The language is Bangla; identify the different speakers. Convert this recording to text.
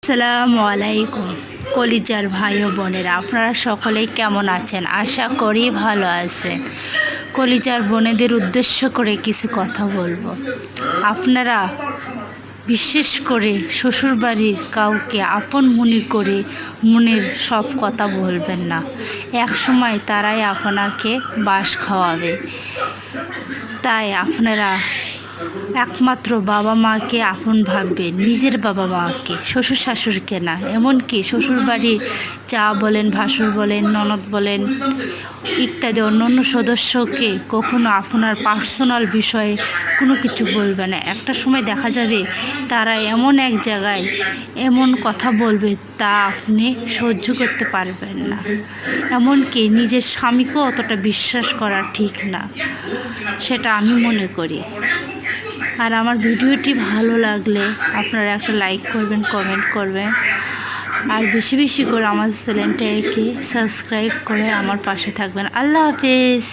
Speaker 1: আসসালামু আলাইকুম কলিজার ভাই ও বোনেরা, আপনারা সকলেই কেমন আছেন? আশা করি ভালো আছেন। কলিজার বোনেদের উদ্দেশ্য করে কিছু কথা বলবো। আপনারা বিশেষ করে শ্বশুরবাড়ির কাউকে আপন মনে করে মনের সব কথা বলবেন না। এক সময় তারাই আপনাকে বাস খাওয়াবে। তাই আপনারা একমাত্র বাবা মাকে আপন ভাববেন, নিজের বাবা মাকে, শ্বশুর শাশুড়িকে না। এমনকি শ্বশুরবাড়ির যা বলেন, ভাসুর বলেন, ননদ বলেন ইত্যাদি অন্যান্য সদস্যকে কখনো আপনার পার্সোনাল বিষয়ে কোনো কিছু বলবে না। একটা সময় দেখা যাবে তারা এমন এক জায়গায় এমন কথা বলবে তা আপনি সহ্য করতে পারবেন না। এমনকি নিজের স্বামীকেও অতটা বিশ্বাস করা ঠিক না, সেটা আমি মনে করি। আর আমার ভিডিওটি ভালো লাগলে আপনারা একটা লাইক করবেন, কমেন্ট করবেন, আর বেশি বেশি করে আমার চ্যানেলটাকে সাবস্ক্রাইব করে আমার পাশে থাকবেন। আল্লাহ হাফেজ।